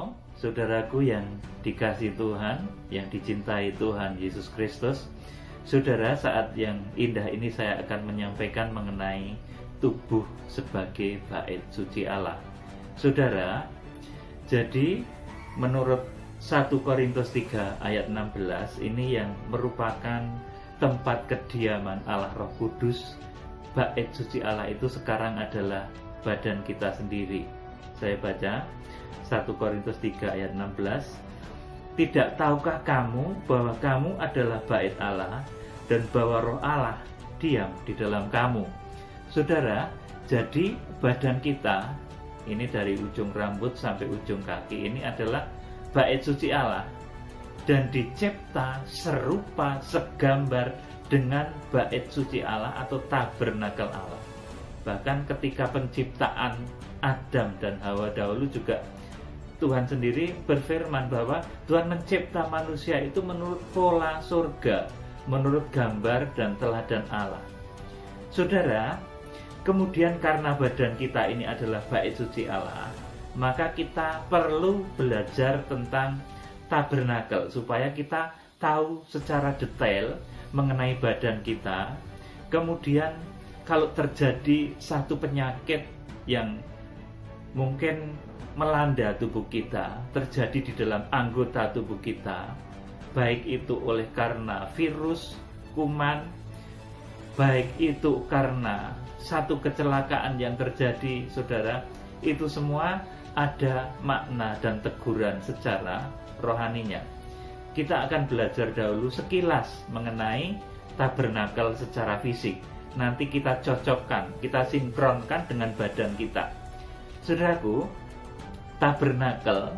Shalom, saudaraku yang dikasihi Tuhan, yang dicintai Tuhan Yesus Kristus. Saudara, saat yang indah ini saya akan menyampaikan mengenai tubuh sebagai bait suci Allah. Saudara, jadi menurut 1 Korintus 3 ayat 16 ini yang merupakan tempat kediaman Allah Roh Kudus. Bait suci Allah itu sekarang adalah badan kita sendiri. Saya baca 1 Korintus 3 ayat 16. Tidak tahukah kamu bahwa kamu adalah bait Allah dan bahwa Roh Allah diam di dalam kamu? Saudara, jadi badan kita ini dari ujung rambut sampai ujung kaki ini adalah bait suci Allah dan dicipta serupa segambar dengan bait suci Allah atau tabernakel Allah. Bahkan ketika penciptaan Adam dan Hawa dahulu juga Tuhan sendiri berfirman bahwa Tuhan mencipta manusia itu menurut pola surga, menurut gambar dan teladan Allah. Saudara, kemudian karena badan kita ini adalah bait suci Allah, maka kita perlu belajar tentang tabernakel supaya kita tahu secara detail mengenai badan kita. Kemudian kalau terjadi satu penyakit yang mungkin melanda tubuh kita, terjadi di dalam anggota tubuh kita, baik itu oleh karena virus, kuman, baik itu karena satu kecelakaan yang terjadi, saudara, itu semua ada makna dan teguran secara rohaninya. Kita akan belajar dahulu sekilas mengenai tabernakel secara fisik. Nanti kita cocokkan, kita sinkronkan dengan badan kita. Saudaraku, tabernakel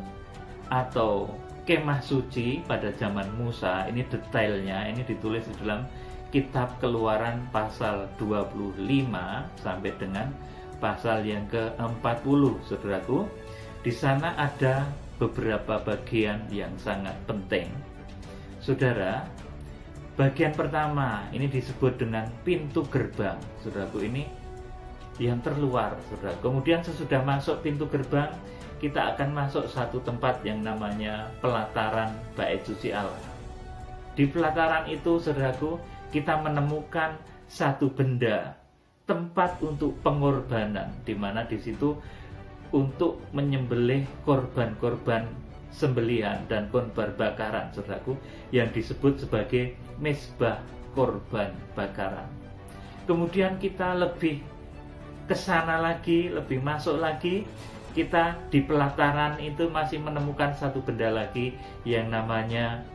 atau kemah suci pada zaman Musa, ini detailnya, ini ditulis di dalam kitab Keluaran pasal 25 sampai dengan pasal yang ke-40, saudaraku. Di sana ada beberapa bagian yang sangat penting. Saudara, bagian pertama ini disebut dengan pintu gerbang, saudaraku, ini yang terluar, saudara. Kemudian sesudah masuk pintu gerbang, kita akan masuk satu tempat yang namanya pelataran bait suci Allah. Di pelataran itu, saudaraku, kita menemukan satu benda, tempat untuk pengorbanan, di mana di situ untuk menyembelih korban-korban sembelihan dan korban bakaran, saudaraku, yang disebut sebagai mezbah korban bakaran. Kemudian kita lebih ke sana lagi, lebih masuk lagi, kita di pelataran itu masih menemukan satu benda lagi yang namanya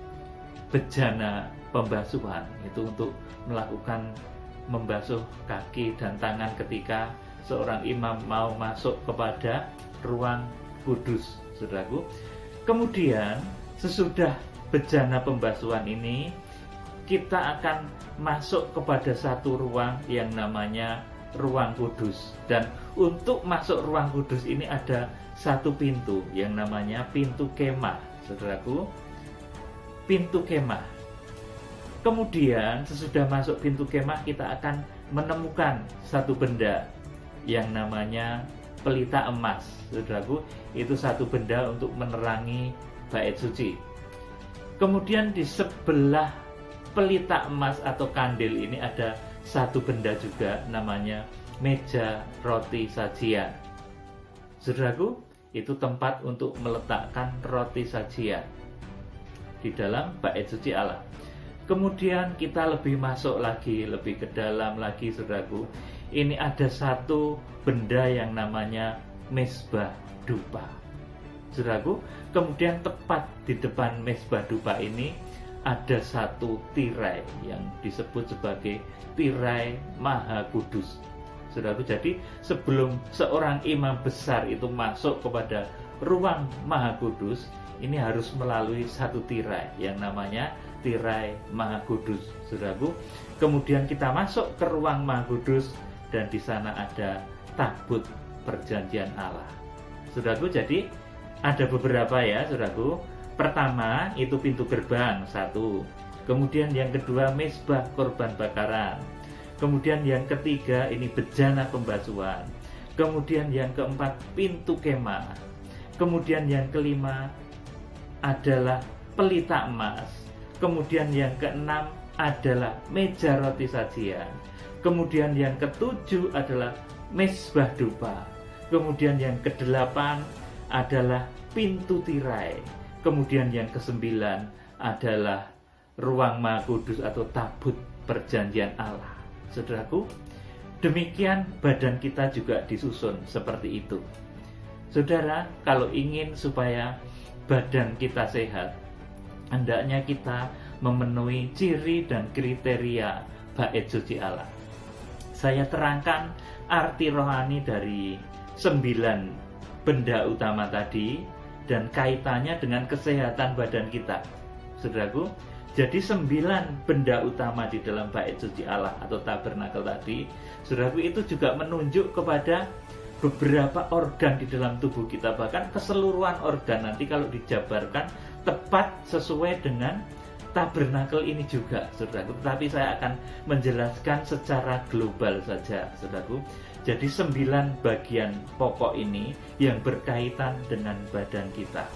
bejana pembasuhan. Itu untuk melakukan membasuh kaki dan tangan ketika seorang imam mau masuk kepada ruang kudus, saudaraku. Kemudian sesudah bejana pembasuhan ini, kita akan masuk kepada satu ruang yang namanya ruang kudus. Dan untuk masuk ruang kudus ini ada satu pintu yang namanya pintu kemah, saudaraku. Pintu kemah. Kemudian sesudah masuk pintu kemah, kita akan menemukan satu benda yang namanya pelita emas, saudaraku. Itu satu benda untuk menerangi bait suci. Kemudian di sebelah pelita emas atau kandil ini ada satu benda juga namanya meja roti sajian. Saudaraku, itu tempat untuk meletakkan roti sajian di dalam bait suci Allah. Kemudian kita lebih masuk lagi, lebih ke dalam lagi, saudaraku. Ini ada satu benda yang namanya mezbah dupa, saudaraku. Kemudian tepat di depan mezbah dupa ini ada satu tirai yang disebut sebagai tirai Maha Kudus, saudaraku. Jadi sebelum seorang imam besar itu masuk kepada ruang Maha Kudus, ini harus melalui satu tirai yang namanya tirai Maha Kudus, saudaraku. Kemudian kita masuk ke ruang Maha Kudus dan di sana ada tabut perjanjian Allah, saudaraku. Jadi ada beberapa ya, saudaraku. Pertama itu pintu gerbang satu, kemudian yang kedua mezbah korban bakaran, kemudian yang ketiga ini bejana pembasuhan, kemudian yang keempat pintu kemah, Kemudian yang kelima adalah pelita emas. Kemudian yang keenam adalah meja roti sajian. Kemudian yang ketujuh adalah mezbah dupa. Kemudian yang kedelapan adalah pintu tirai. Kemudian yang kesembilan adalah ruang maha kudus atau tabut perjanjian Allah. Saudaraku, demikian badan kita juga disusun seperti itu. Saudara, kalau ingin supaya badan kita sehat, hendaknya kita memenuhi ciri dan kriteria bait suci Allah. Saya terangkan arti rohani dari 9 benda utama tadi dan kaitannya dengan kesehatan badan kita. Saudaraku, jadi 9 benda utama di dalam bait suci Allah atau tabernakel tadi, saudaraku, itu juga menunjuk kepada beberapa organ di dalam tubuh kita, bahkan keseluruhan organ nanti kalau dijabarkan tepat sesuai dengan tabernakel ini juga, saudaraku. Tetapi saya akan menjelaskan secara global saja, saudaraku. Jadi 9 bagian pokok ini yang berkaitan dengan badan kita.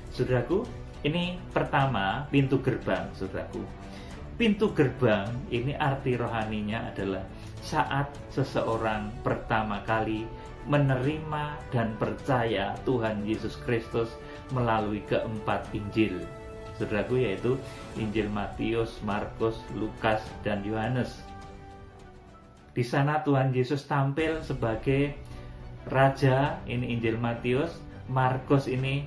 Saudaraku, ini pertama pintu gerbang, saudaraku. Pintu gerbang ini arti rohaninya adalah saat seseorang pertama kali menerima dan percaya Tuhan Yesus Kristus melalui keempat Injil, saudaraku, yaitu Injil Matius, Markus, Lukas, dan Yohanes. Di sana Tuhan Yesus tampil sebagai Raja, ini Injil Matius. Markus ini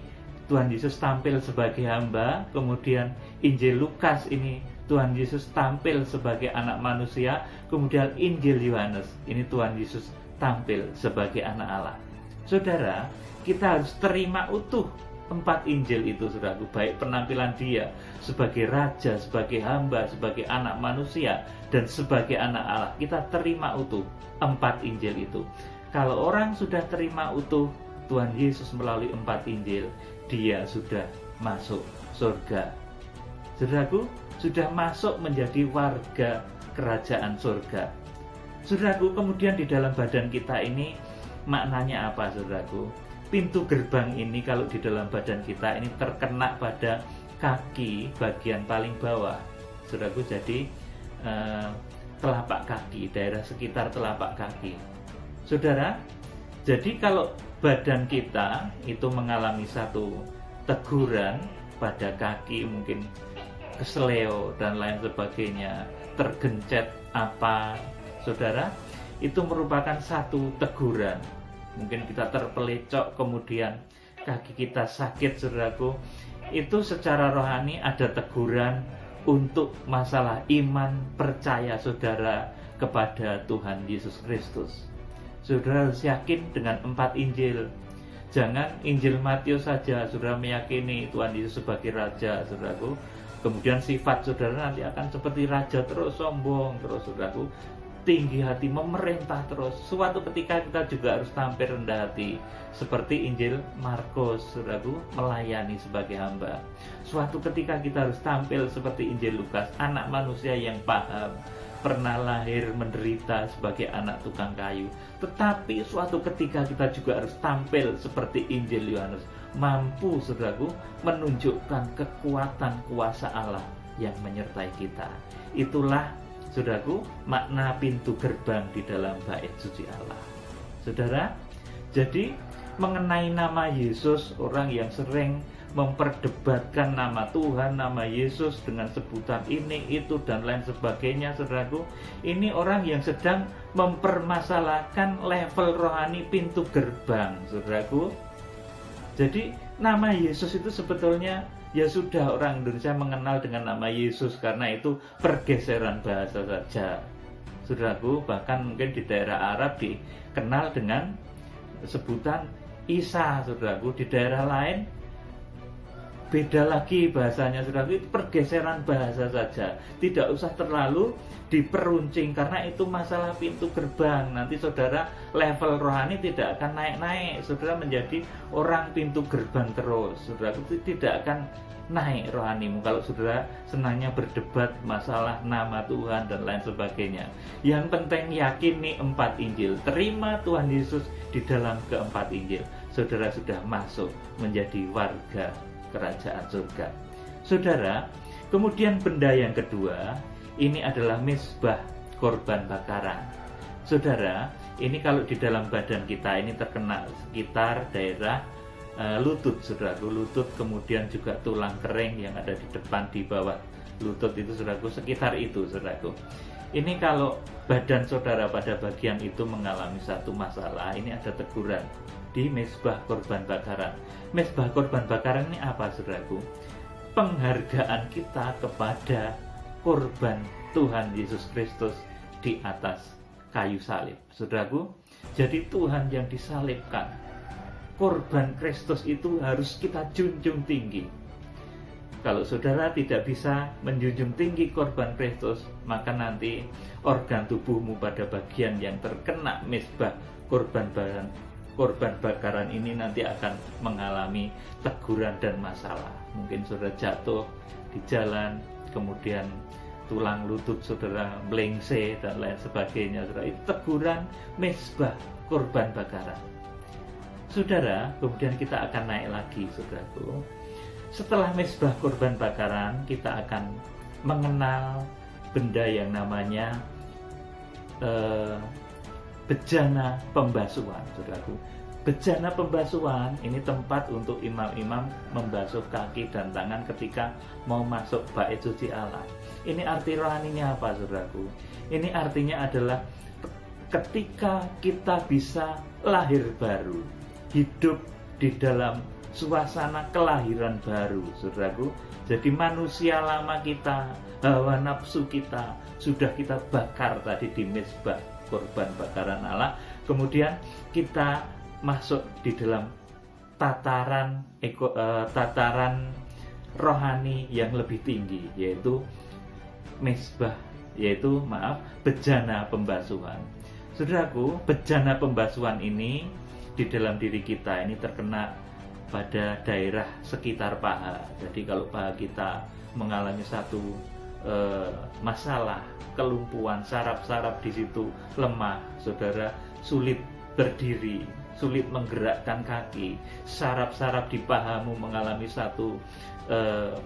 Tuhan Yesus tampil sebagai hamba. Kemudian Injil Lukas ini Tuhan Yesus tampil sebagai anak manusia. Kemudian Injil Yohanes ini Tuhan Yesus tampil sebagai anak Allah. Saudara, kita harus terima utuh 4 Injil itu, saudaraku, baik penampilan dia sebagai raja, sebagai hamba, sebagai anak manusia, dan sebagai anak Allah. Kita terima utuh 4 Injil itu. Kalau orang sudah terima utuh Tuhan Yesus melalui 4 Injil, dia sudah masuk surga. Saudaraku, sudah masuk menjadi warga kerajaan surga. Saudaraku, kemudian di dalam badan kita ini maknanya apa, saudaraku? Pintu gerbang ini kalau di dalam badan kita ini terkena pada kaki bagian paling bawah, saudaraku. Jadi telapak kaki, daerah sekitar telapak kaki, saudara. Jadi kalau badan kita itu mengalami satu teguran pada kaki, mungkin kesleo dan lain sebagainya, tergencet apa, saudara, itu merupakan satu teguran. Mungkin kita terpelecok, kemudian kaki kita sakit, saudaraku. Itu secara rohani ada teguran untuk masalah iman percaya saudara kepada Tuhan Yesus Kristus. Saudara harus yakin dengan 4 Injil. Jangan Injil Matius saja saudara meyakini Tuhan Yesus sebagai Raja, saudaraku. Kemudian sifat saudara nanti akan seperti raja terus, sombong terus, saudaraku, tinggi hati, memerintah terus. Suatu ketika kita juga harus tampil rendah hati seperti Injil Markus, saudaraku, melayani sebagai hamba. Suatu ketika kita harus tampil seperti Injil Lukas, anak manusia yang paham, pernah lahir menderita sebagai anak tukang kayu. Tetapi suatu ketika kita juga harus tampil seperti Injil Yohanes, mampu, saudaraku, menunjukkan kekuatan kuasa Allah yang menyertai kita. Itulah, saudaraku, makna pintu gerbang di dalam bait suci Allah. Saudara, jadi mengenai nama Yesus, orang yang sering memperdebatkan nama Tuhan, nama Yesus dengan sebutan ini, itu, dan lain sebagainya, saudaraku, ini orang yang sedang mempermasalahkan level rohani pintu gerbang, saudaraku. Jadi nama Yesus itu sebetulnya ya sudah orang Indonesia mengenal dengan nama Yesus karena itu pergeseran bahasa saja, saudaraku. Bahkan mungkin di daerah Arab dikenal dengan sebutan Isa, saudaraku. Di daerah lain beda lagi bahasanya, saudaraku, itu pergeseran bahasa saja, tidak usah terlalu diperuncing karena itu masalah pintu gerbang. Nanti saudara level rohani tidak akan naik-naik, saudara menjadi orang pintu gerbang terus, saudaraku, tidak akan naik rohanimu kalau saudara senangnya berdebat masalah nama Tuhan dan lain sebagainya. Yang penting yakini 4 Injil, terima Tuhan Yesus di dalam keempat Injil, saudara sudah masuk menjadi warga kerajaan surga. Saudara, kemudian benda yang kedua, ini adalah mezbah korban bakaran. Saudara, ini kalau di dalam badan kita ini terkena sekitar daerah lutut, saudaraku, lutut, kemudian juga tulang kering yang ada di depan, di bawah lutut itu, saudaraku, sekitar itu, saudaraku. Ini kalau badan saudara pada bagian itu mengalami satu masalah, ini ada teguran di mezbah korban bakaran. Mezbah korban bakaran ini apa, saudaraku? Penghargaan kita kepada korban Tuhan Yesus Kristus di atas kayu salib, saudaraku. Jadi Tuhan yang disalibkan, korban Kristus itu harus kita junjung tinggi. Kalau saudara tidak bisa menjunjung tinggi korban Kristus, maka nanti organ tubuhmu pada bagian yang terkena mezbah korban bakaran ini nanti akan mengalami teguran dan masalah. Mungkin saudara jatuh di jalan, kemudian tulang lutut saudara melengse dan lain sebagainya. Saudara, itu teguran mezbah korban bakaran. Saudara, kemudian kita akan naik lagi, saudaraku. Setelah mezbah korban bakaran, kita akan mengenal benda yang namanya bejana pembasuhan, saudaraku. Bejana pembasuhan ini tempat untuk imam-imam membasuh kaki dan tangan ketika mau masuk bait suci Allah. Ini arti rohaninya apa, saudaraku? Ini artinya adalah ketika kita bisa lahir baru, hidup di dalam suasana kelahiran baru, saudaraku. Jadi manusia lama kita, hawa nafsu kita sudah kita bakar tadi di mezbah korban bakaran Allah. Kemudian kita masuk di dalam tataran rohani yang lebih tinggi, yaitu bejana pembasuhan. Saudaraku, bejana pembasuhan ini di dalam diri kita ini terkena pada daerah sekitar paha. Jadi kalau paha kita mengalami satu masalah, kelumpuhan, saraf-saraf di situ lemah, saudara sulit berdiri, sulit menggerakkan kaki, saraf-saraf di pahamu mengalami satu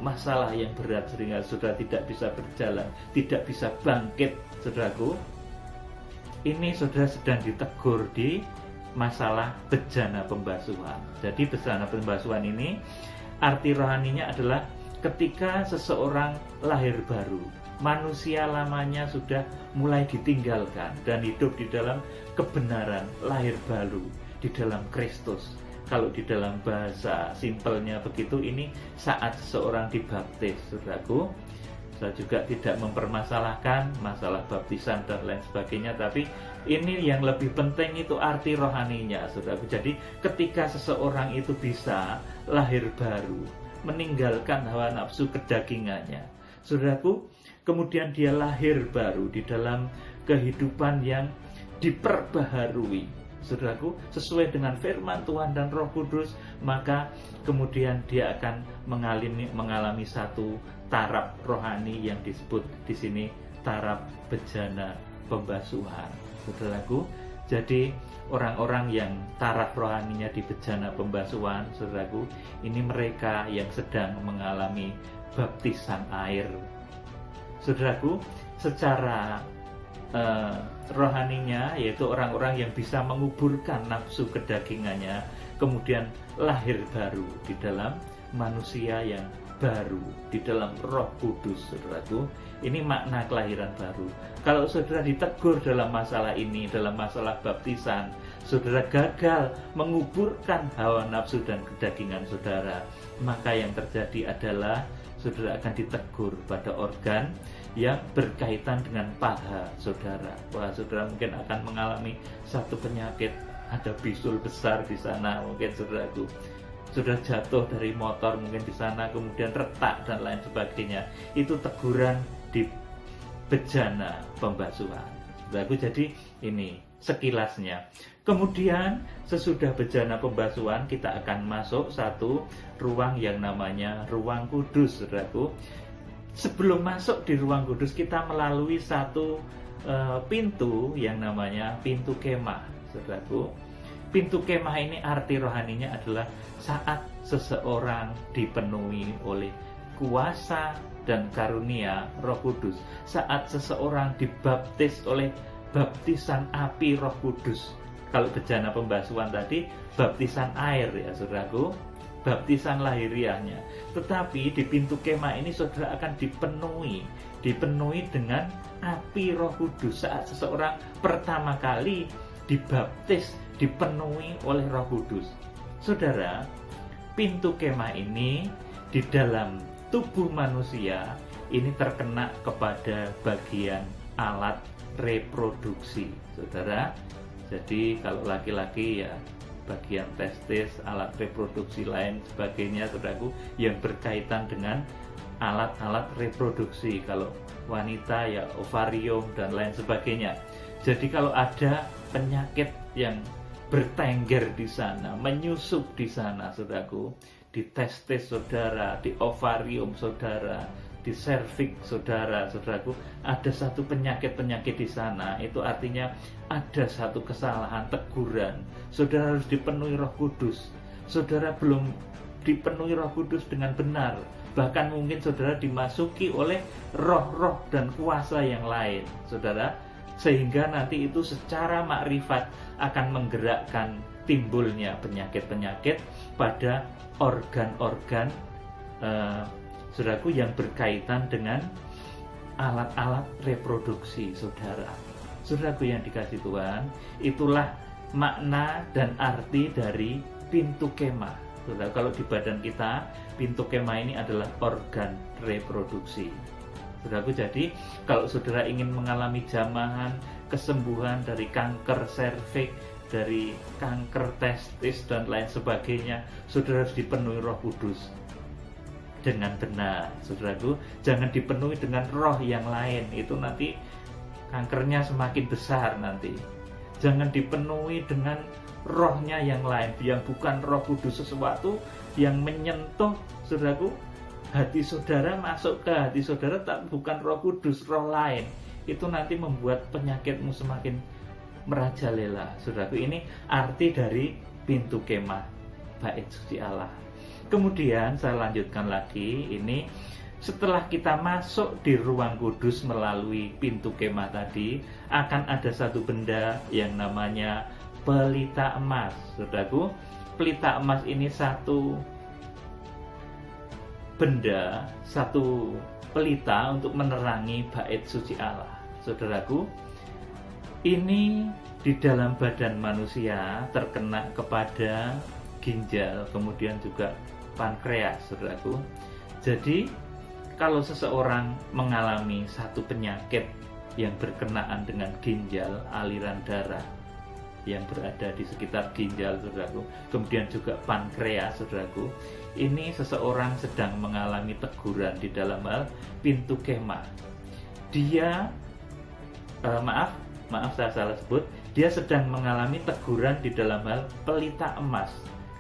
masalah yang berat sehingga saudara tidak bisa berjalan, tidak bisa bangkit, saudaraku. Ini saudara sedang ditegur di masalah bejana pembasuhan. Jadi bejana pembasuhan ini arti rohaninya adalah ketika seseorang lahir baru, manusia lamanya sudah mulai ditinggalkan dan hidup di dalam kebenaran, lahir baru di dalam Kristus. Kalau di dalam bahasa simpelnya begitu, ini saat seseorang dibaptis, saudaraku. Saya juga tidak mempermasalahkan masalah baptisan dan lain sebagainya, tapi ini yang lebih penting itu arti rohaninya, saudaraku. Jadi ketika seseorang itu bisa lahir baru, meninggalkan hawa nafsu kedagingannya, saudaraku, kemudian dia lahir baru di dalam kehidupan yang diperbaharui, saudaraku, sesuai dengan firman Tuhan dan Roh Kudus, maka kemudian dia akan mengalami satu taraf rohani yang disebut di sini taraf bejana pembasuhan, saudaraku. Jadi orang-orang yang taraf rohaninya di bejana pembasuhan, saudaraku, ini mereka yang sedang mengalami baptisan air, saudaraku. Secara rohaninya, yaitu orang-orang yang bisa menguburkan nafsu kedagingannya, kemudian lahir baru di dalam manusia yang baru di dalam Roh Kudus, saudaraku. Ini makna kelahiran baru. Kalau saudara ditegur dalam masalah ini, dalam masalah baptisan, saudara gagal menguburkan hawa nafsu dan kedagingan saudara, maka yang terjadi adalah saudara akan ditegur pada organ yang berkaitan dengan paha saudara. Wah, saudara mungkin akan mengalami satu penyakit, ada bisul besar di sana, mungkin saudaraku. sudah jatuh dari motor mungkin di sana, kemudian retak dan lain sebagainya, itu teguran di bejana pembasuhan. Saudaraku, jadi ini sekilasnya. Kemudian sesudah bejana pembasuhan kita akan masuk satu ruang yang namanya ruang kudus, saudaraku. Sebelum masuk di ruang kudus kita melalui satu pintu yang namanya pintu kemah, saudaraku. Pintu kemah ini arti rohaninya adalah saat seseorang dipenuhi oleh kuasa dan karunia Roh Kudus, saat seseorang dibaptis oleh baptisan api Roh Kudus. Kalau bejana pembasuhan tadi baptisan air ya saudaraku, baptisan lahiriahnya. Tetapi di pintu kemah ini saudara akan dipenuhi dengan api Roh Kudus saat seseorang pertama kali dibaptis, dipenuhi oleh Roh Kudus. Saudara, pintu kemah ini di dalam tubuh manusia ini terkena kepada bagian alat reproduksi, saudara. Jadi kalau laki-laki ya bagian testis, alat reproduksi lain sebagainya, saudaraku, yang berkaitan dengan alat-alat reproduksi. Kalau wanita ya ovarium dan lain sebagainya. Jadi kalau ada penyakit yang bertengger di sana, menyusup di sana, saudaraku, di testis saudara, di ovarium saudara, di serviks saudaraku, ada satu penyakit di sana, itu artinya ada satu kesalahan, teguran. Saudara harus dipenuhi Roh Kudus. Saudara belum dipenuhi Roh Kudus dengan benar, bahkan mungkin saudara dimasuki oleh roh-roh dan kuasa yang lain, saudara, sehingga nanti itu secara makrifat akan menggerakkan timbulnya penyakit-penyakit pada organ-organ saudaraku yang berkaitan dengan alat-alat reproduksi, saudara. Saudaraku yang dikasih Tuhan, itulah makna dan arti dari pintu kemah. Saudara, kalau di badan kita, pintu kemah ini adalah organ reproduksi. Saudaraku, jadi kalau saudara ingin mengalami jamahan, kesembuhan dari kanker serviks, dari kanker testis dan lain sebagainya, saudara harus dipenuhi Roh Kudus dengan benar, saudaraku. Jangan dipenuhi dengan roh yang lain, itu nanti kankernya semakin besar nanti. Jangan dipenuhi dengan rohnya yang lain, yang bukan Roh Kudus, sesuatu yang menyentuh, saudaraku, hati saudara, masuk ke hati saudara, tak bukan Roh Kudus, roh lain. Itu nanti membuat penyakitmu semakin merajalela, saudaraku. Ini arti dari pintu kemah bait suci Allah. Kemudian saya lanjutkan lagi, ini setelah kita masuk di ruang kudus melalui pintu kemah tadi, akan ada satu benda yang namanya pelita emas, saudaraku. Pelita emas ini satu benda, satu pelita untuk menerangi bait suci Allah, saudaraku. Ini di dalam badan manusia terkena kepada ginjal, kemudian juga pankreas, saudaraku. Jadi kalau seseorang mengalami satu penyakit yang berkenaan dengan ginjal, aliran darah yang berada di sekitar ginjal, saudaraku, kemudian juga pankreas, saudaraku, ini seseorang sedang mengalami teguran di dalam hal pintu kemah. Dia maaf saya salah sebut, dia sedang mengalami teguran di dalam hal pelita emas.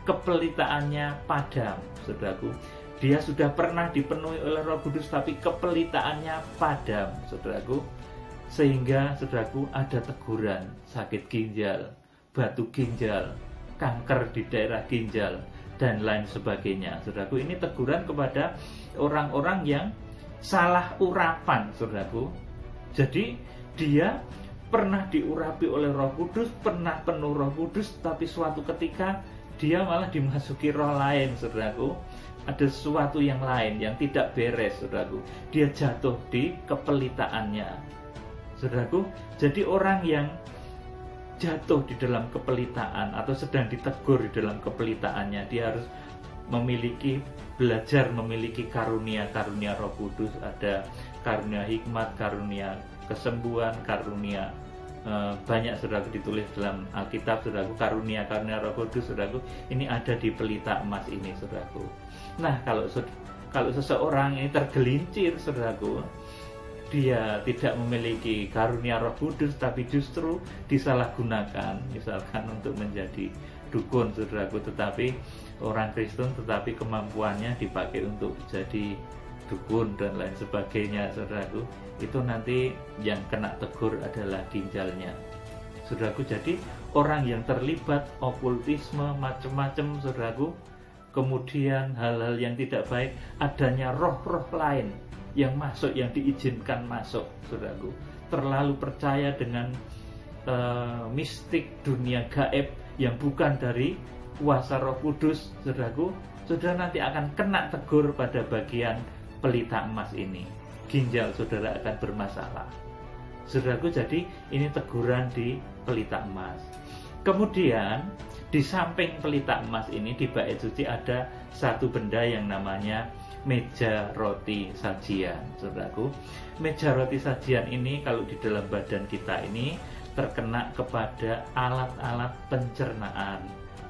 Kepelitaannya padam, saudaraku. Dia sudah pernah dipenuhi oleh Roh Kudus, tapi kepelitaannya padam, saudaraku. Sehingga, saudaraku, ada teguran sakit ginjal, batu ginjal, kanker di daerah ginjal, dan lain sebagainya, saudaraku. Ini teguran kepada orang-orang yang salah urapan, saudaraku. Jadi dia pernah diurapi oleh Roh Kudus, pernah penuh Roh Kudus, tapi suatu ketika dia malah dimasuki roh lain, saudaraku. Ada sesuatu yang lain yang tidak beres, saudaraku. Dia jatuh di kepelitaannya, saudaraku. Jadi orang yang jatuh di dalam kepelitaan atau sedang ditegur di dalam kepelitaannya, dia harus belajar memiliki karunia-karunia Roh Kudus. Ada karunia hikmat, karunia kesembuhan, karunia banyak saudaraku ditulis dalam Alkitab, saudaraku, karunia-karunia Roh Kudus, saudaraku, ini ada di pelita emas ini, saudaraku. Nah, kalau seseorang ini tergelincir, saudaraku, dia tidak memiliki karunia Roh Kudus, tapi justru disalahgunakan, misalkan untuk menjadi dukun, saudaraku, tetapi orang Kristen, tetapi kemampuannya dipakai untuk jadi dukun dan lain sebagainya, saudaraku, itu nanti yang kena tegur adalah ginjalnya, saudaraku. Jadi orang yang terlibat okultisme macam-macam, saudaraku, kemudian hal-hal yang tidak baik, adanya roh-roh lain yang masuk, yang diizinkan masuk, saudaraku, terlalu percaya dengan mistik dunia gaib yang bukan dari kuasa Roh Kudus, saudaraku, saudara nanti akan kena tegur pada bagian pelita emas ini. Ginjal saudara akan bermasalah, saudaraku. Jadi ini teguran di pelita emas. Kemudian di samping pelita emas ini, di bait suci ada satu benda yang namanya meja roti sajian, saudaraku. Meja roti sajian ini kalau di dalam badan kita ini terkena kepada alat-alat pencernaan,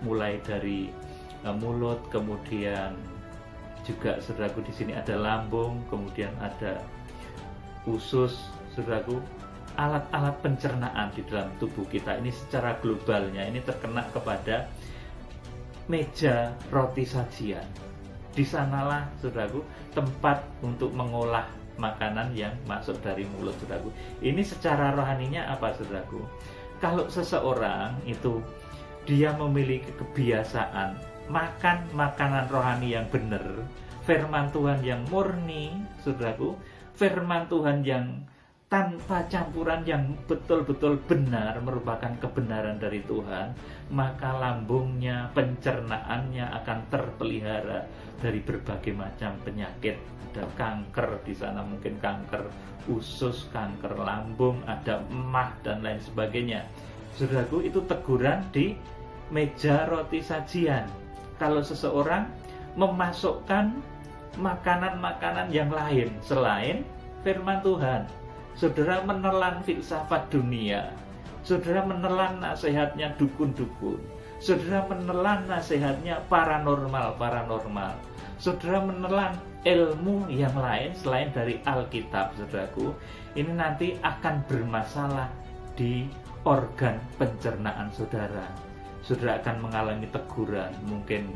mulai dari mulut, kemudian juga, saudaraku, di sini ada lambung, kemudian ada usus, saudaraku. Alat-alat pencernaan di dalam tubuh kita ini secara globalnya ini terkena kepada meja roti sajian. Di sanalah, saudaraku, tempat untuk mengolah makanan yang masuk dari mulut, saudaraku. Ini secara rohaninya apa, saudaraku? Kalau seseorang itu dia memiliki kebiasaan makan makanan rohani yang benar, firman Tuhan yang murni, saudaraku, firman Tuhan yang tanpa campuran, yang betul-betul benar, merupakan kebenaran dari Tuhan, maka lambungnya, pencernaannya akan terpelihara dari berbagai macam penyakit. Ada kanker di sana, mungkin kanker usus, kanker lambung, ada emah dan lain sebagainya, saudaraku. Itu teguran di meja roti sajian. Kalau seseorang memasukkan makanan-makanan yang lain selain firman Tuhan, saudara menelan filsafat dunia, saudara menelan nasihatnya dukun-dukun, saudara menelan nasihatnya paranormal, saudara menelan ilmu yang lain selain dari Alkitab, saudaraku, ini nanti akan bermasalah di organ pencernaan saudara. Saudara akan mengalami teguran, mungkin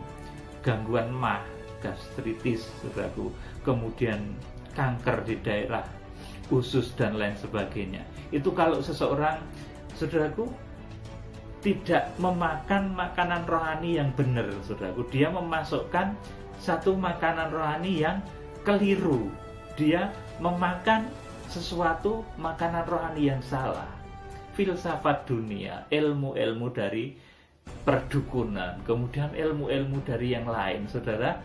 gangguan emah, gastritis, saudaraku, kemudian kanker di daerah usus dan lain sebagainya. Itu kalau seseorang, saudaraku, tidak memakan makanan rohani yang benar, saudaraku. Dia memasukkan satu makanan rohani yang keliru. Dia memakan sesuatu makanan rohani yang salah. Filsafat dunia, ilmu-ilmu dari perdukunan, kemudian ilmu-ilmu dari yang lain, saudara,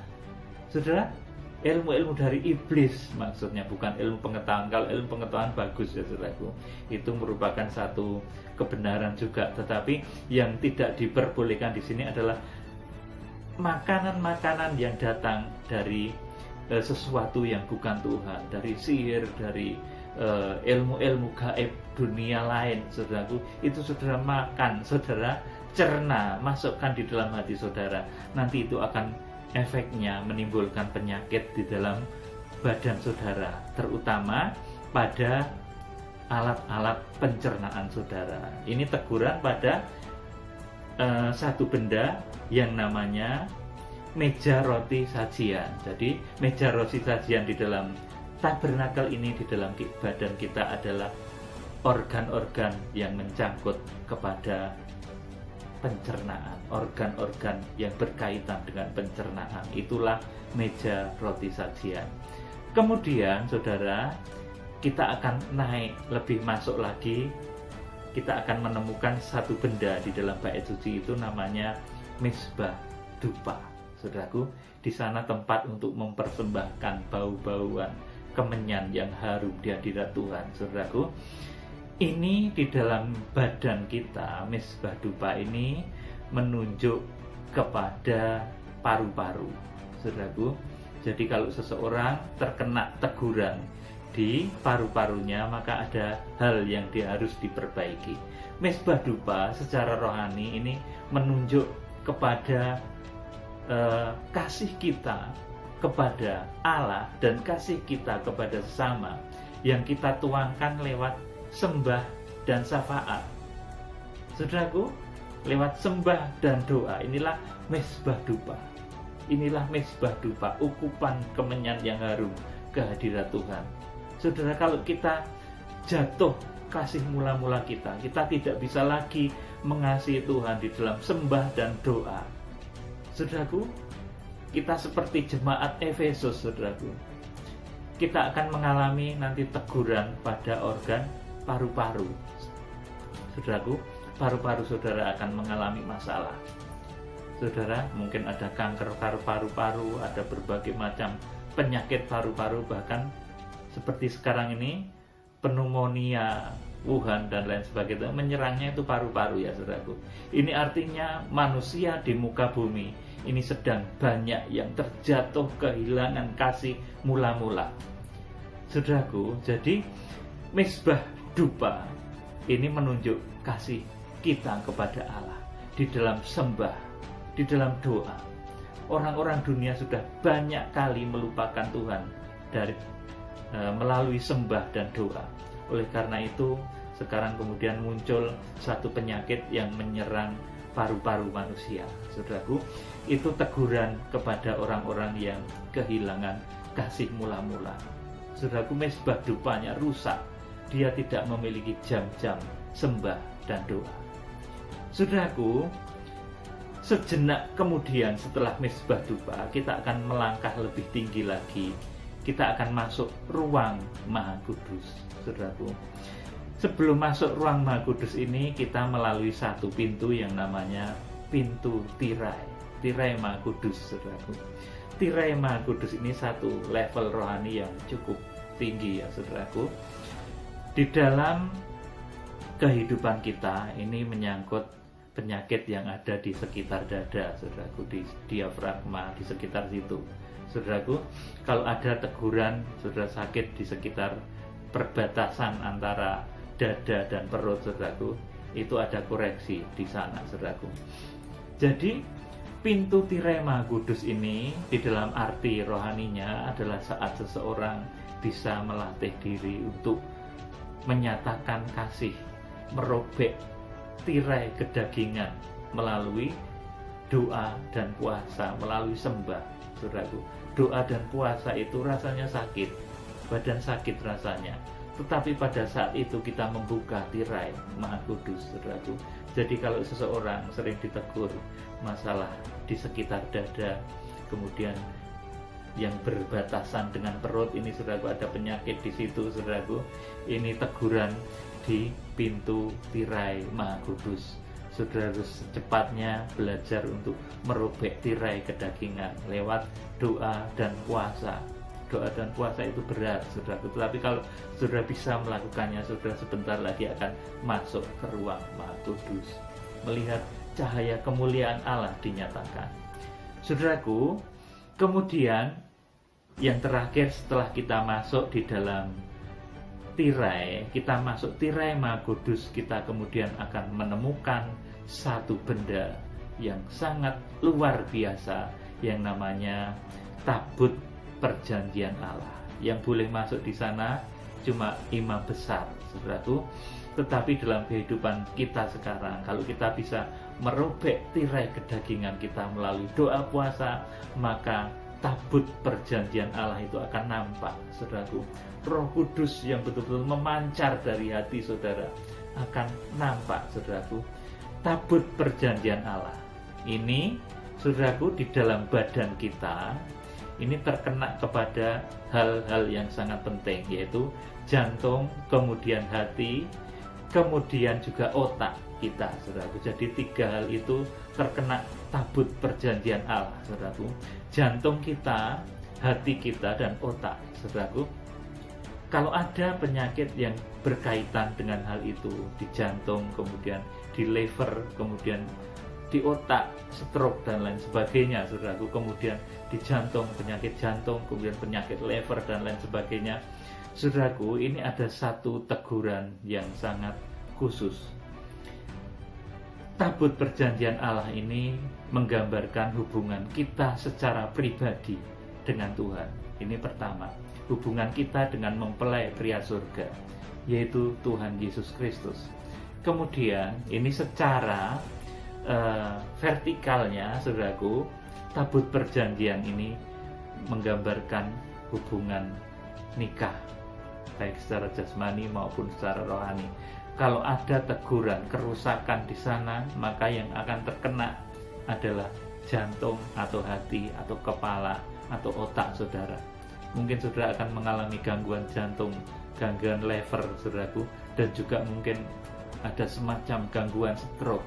ilmu-ilmu dari iblis, maksudnya bukan ilmu pengetahuan. Kalau ilmu pengetahuan bagus, ya saudaraku, itu merupakan satu kebenaran juga, tetapi yang tidak diperbolehkan di sini adalah makanan-makanan yang datang dari sesuatu yang bukan Tuhan, dari sihir, dari ilmu-ilmu gaib dunia lain, saudaraku. Itu saudara makan, saudara cerna, masukkan di dalam hati saudara, nanti itu akan efeknya menimbulkan penyakit di dalam badan saudara, terutama pada alat-alat pencernaan saudara. Ini teguran pada satu benda yang namanya meja roti sajian. Jadi meja roti sajian di dalam tabernakel ini, di dalam badan kita, adalah organ-organ yang mencangkut kepada pencernaan, organ-organ yang berkaitan dengan pencernaan. Itulah meja roti sajian. Kemudian, saudara, kita akan naik lebih masuk lagi. Kita akan menemukan satu benda di dalam bait suci, itu namanya mezbah dupa, saudaraku. Di sana tempat untuk mempersembahkan bau-bauan kemenyan yang harum di hadirat Tuhan, saudaraku. Ini di dalam badan kita, mezbah dupa ini menunjuk kepada paru-paru, saudaraku. Jadi kalau seseorang terkena teguran, di paru-parunya, maka ada hal yang dia harus diperbaiki. Mezbah dupa secara rohani ini menunjuk kepada kasih kita kepada Allah dan kasih kita kepada sesama yang kita tuangkan lewat sembah dan syafaat. Saudaraku, lewat sembah dan doa, inilah mezbah dupa. Inilah mezbah dupa, ukupan kemenyan yang harum kehadirat Tuhan. Saudara, kalau kita jatuh kasih mula-mula kita tidak bisa lagi mengasihi Tuhan di dalam sembah dan doa. Saudaraku, kita seperti jemaat Efesus, saudaraku. Kita akan mengalami nanti teguran pada organ paru-paru. Saudaraku, paru-paru saudara akan mengalami masalah. Saudara, mungkin ada kanker paru-paru, ada berbagai macam penyakit paru-paru, bahkan seperti sekarang ini pneumonia, Wuhan dan lain sebagainya, menyerangnya itu paru-paru ya saudaraku. Ini artinya manusia di muka bumi ini sedang banyak yang terjatuh kehilangan kasih mula-mula. Saudaraku, jadi mezbah dupa ini menunjuk kasih kita kepada Allah di dalam sembah, di dalam doa. Orang-orang dunia sudah banyak kali melupakan Tuhan dari melalui sembah dan doa. Oleh karena itu, sekarang kemudian muncul satu penyakit yang menyerang paru-paru manusia. Saudaraku, itu teguran kepada orang-orang yang kehilangan kasih mula-mula. Saudaraku, mezbah dupanya rusak. Dia tidak memiliki jam-jam sembah dan doa. Saudaraku, sejenak kemudian setelah mezbah dupa, kita akan melangkah lebih tinggi lagi. Kita akan masuk ruang Maha Kudus, saudaraku. Sebelum masuk ruang Maha Kudus ini, kita melalui satu pintu yang namanya pintu tirai. Tirai Maha Kudus, saudaraku. Tirai Maha Kudus ini satu level rohani yang cukup tinggi ya, saudaraku. Di dalam kehidupan kita ini menyangkut penyakit yang ada di sekitar dada, saudaraku, di diafragma, di sekitar situ. Saudaraku, kalau ada teguran saudara sakit di sekitar perbatasan antara dada dan perut, saudaraku, itu ada koreksi di sana, saudaraku. Jadi pintu tirai Maha Kudus ini di dalam arti rohaninya adalah saat seseorang bisa melatih diri untuk menyatakan kasih, merobek tirai kedagingan melalui doa dan puasa, melalui sembah, saudaraku. Doa dan puasa itu rasanya sakit, badan sakit rasanya, tetapi pada saat itu kita membuka tirai Maha Kudus, saudaraku. Jadi kalau seseorang sering ditegur masalah di sekitar dada, kemudian yang berbatasan dengan perut ini, saudaraku, ada penyakit di situ, saudaraku, ini teguran di pintu tirai Maha Kudus. Saudara harus secepatnya belajar untuk merobek tirai kedagingan lewat doa dan puasa. Doa dan puasa itu berat, saudara. Tetapi kalau saudara bisa melakukannya, saudara sebentar lagi akan masuk ke ruang Maha Kudus, melihat cahaya kemuliaan Allah dinyatakan. Saudaraku, kemudian yang terakhir setelah kita masuk di dalam tirai, kita masuk tirai Maha Kudus, kita kemudian akan menemukan satu benda yang sangat luar biasa yang namanya tabut perjanjian Allah. Yang boleh masuk di sana cuma imam besar, saudaraku. Tetapi dalam kehidupan kita sekarang, kalau kita bisa merobek tirai kedagingan kita melalui doa puasa, maka tabut perjanjian Allah itu akan nampak, saudaraku. Roh Kudus yang betul-betul memancar dari hati saudara akan nampak, saudaraku. Tabut perjanjian Allah ini, saudaraku, di dalam badan kita ini terkena kepada hal-hal yang sangat penting, yaitu jantung, kemudian hati, kemudian juga otak kita, saudaraku. Jadi tiga hal itu terkena tabut perjanjian Allah, saudaraku. Jantung kita, hati kita, dan otak, saudaraku. Kalau ada penyakit yang berkaitan dengan hal itu di jantung, kemudian di liver, kemudian di otak, stroke dan lain sebagainya, saudaraku, kemudian di jantung, penyakit jantung, kemudian penyakit liver dan lain sebagainya, Saudaraku, ini ada satu teguran yang sangat khusus. Tabut perjanjian Allah ini menggambarkan hubungan kita secara pribadi dengan Tuhan. Ini pertama, hubungan kita dengan mempelai pria surga, yaitu Tuhan Yesus Kristus. Kemudian ini secara vertikalnya, saudaraku, tabut perjanjian ini menggambarkan hubungan nikah, baik secara jasmani maupun secara rohani. Kalau ada teguran, kerusakan di sana, maka yang akan terkena adalah jantung atau hati atau kepala atau otak saudara. Mungkin saudara akan mengalami gangguan jantung, gangguan lever, saudaraku, dan juga mungkin ada semacam gangguan stroke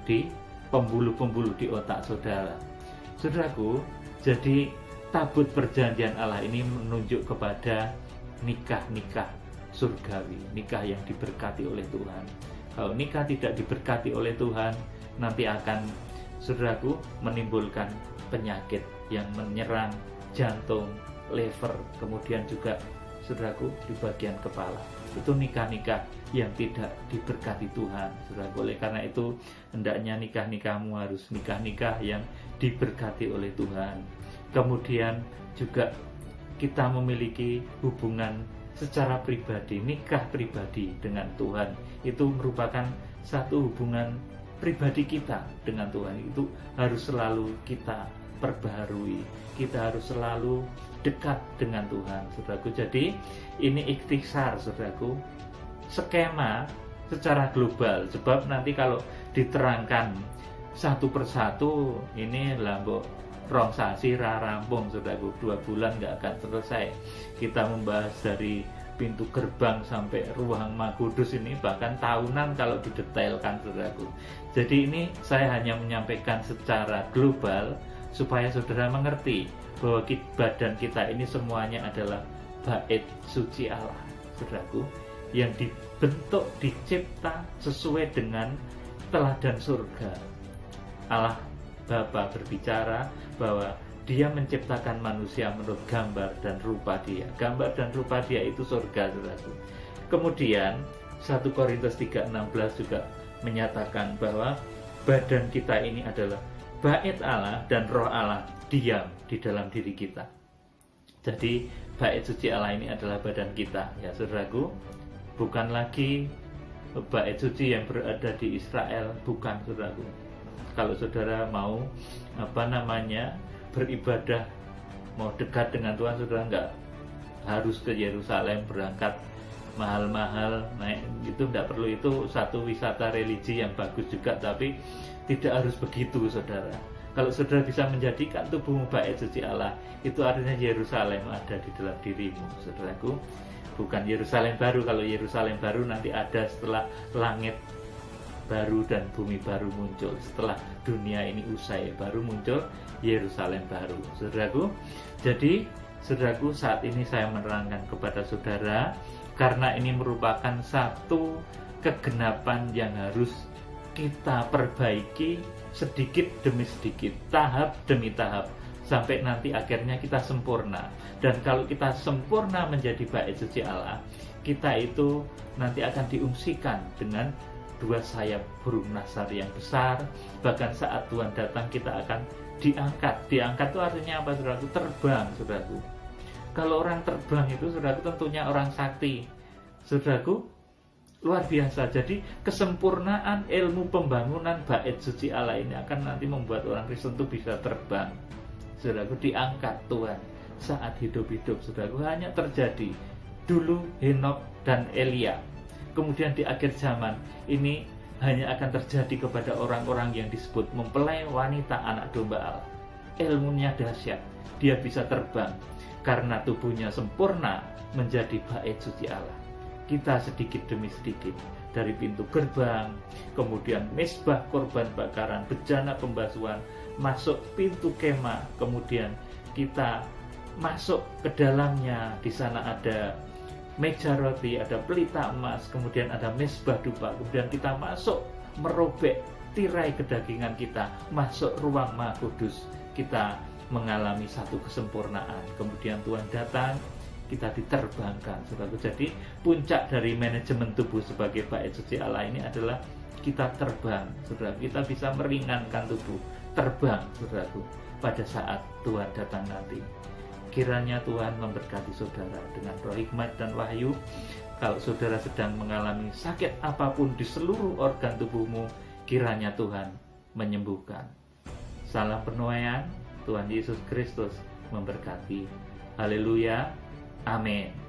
di pembuluh-pembuluh di otak saudara. Saudaraku, jadi tabut perjanjian Allah ini menunjuk kepada nikah-nikah surgawi, nikah yang diberkati oleh Tuhan. Kalau nikah tidak diberkati oleh Tuhan, nanti akan, saudaraku, menimbulkan penyakit yang menyerang jantung, lever, kemudian juga, saudaraku, di bagian kepala. Itu nikah-nikah yang tidak diberkati Tuhan, saudaraku. Oleh karena itu, hendaknya nikah-nikahmu harus nikah-nikah yang diberkati oleh Tuhan. Kemudian juga kita memiliki hubungan secara pribadi, nikah pribadi dengan Tuhan. Itu merupakan satu hubungan pribadi kita dengan Tuhan. Itu harus selalu kita perbaharui. Kita harus selalu dekat dengan Tuhan, saudaraku. Jadi ini ikhtisar, saudaraku, skema secara global. Sebab nanti kalau diterangkan satu persatu, ini lambok rong sasi rampung, saudaraku. 2 bulan nggak akan selesai. Kita membahas dari pintu gerbang sampai ruang Maha Kudus ini bahkan tahunan kalau didetailkan, saudaraku. Jadi ini saya hanya menyampaikan secara global supaya saudara mengerti bahwa badan kita ini semuanya adalah bait suci Allah, saudaraku, yang dibentuk, dicipta sesuai dengan teladan surga. Allah Bapa berbicara bahwa Dia menciptakan manusia menurut gambar dan rupa Dia. Gambar dan rupa Dia itu surga, saudaraku. Kemudian 1 Korintus 3:16 juga menyatakan bahwa badan kita ini adalah bait Allah dan roh Allah diam di dalam diri kita. Jadi bait suci Allah ini adalah badan kita, ya saudaraku. Bukan lagi bait suci yang berada di Israel, bukan, saudaraku. Kalau saudara mau beribadah, mau dekat dengan Tuhan, saudara nggak harus ke Yerusalem, berangkat mahal-mahal naik, itu tidak perlu. Itu satu wisata religi yang bagus juga, tapi tidak harus begitu, saudara. Kalau saudara bisa menjadikan tubuhmu bait suci Allah, itu artinya Yerusalem ada di dalam dirimu, saudaraku. Bukan Yerusalem baru. Kalau Yerusalem baru nanti ada setelah langit baru dan bumi baru muncul. Setelah dunia ini usai, baru muncul Yerusalem baru, saudaraku. Jadi, saudaraku, saat ini saya menerangkan kepada saudara, karena ini merupakan satu kegenapan yang harus kita perbaiki sedikit demi sedikit, tahap demi tahap, sampai nanti akhirnya kita sempurna. Dan kalau kita sempurna menjadi bait suci Allah, kita itu nanti akan diungsikan dengan 2 sayap burung nasar yang besar. Bahkan saat Tuhan datang, kita akan diangkat. Diangkat itu artinya apa, saudaraku? Terbang, saudaraku. Kalau orang terbang itu, saudaraku, tentunya orang sakti, saudaraku, luar biasa. Jadi kesempurnaan ilmu pembangunan bait suci Allah ini akan nanti membuat orang Kristen itu bisa terbang, saudaraku, diangkat Tuhan saat hidup-hidup, saudaraku. Hanya terjadi dulu Henok dan Elia. Kemudian di akhir zaman ini hanya akan terjadi kepada orang-orang yang disebut mempelai wanita anak domba Allah. Ilmunya dahsyat, dia bisa terbang karena tubuhnya sempurna menjadi bait suci Allah. Kita sedikit demi sedikit, dari pintu gerbang, kemudian mezbah korban bakaran, bejana pembasuhan, masuk pintu kemah, kemudian kita masuk ke dalamnya. Di sana ada meja roti, ada pelita emas, kemudian ada mezbah dupa, kemudian kita masuk, merobek tirai kedagingan kita, masuk ruang Maha Kudus, kita mengalami satu kesempurnaan. Kemudian Tuhan datang, kita diterbangkan, saudaraku. Jadi puncak dari manajemen tubuh sebagai bait suci Allah ini adalah kita terbang, saudara. Kita bisa meringankan tubuh, terbang, saudaraku, pada saat Tuhan datang nanti. Kiranya Tuhan memberkati saudara dengan roh hikmat dan wahyu. Kalau saudara sedang mengalami sakit apapun di seluruh organ tubuhmu, kiranya Tuhan menyembuhkan. Salam penuaian, Tuhan Yesus Kristus memberkati. Haleluya, amin.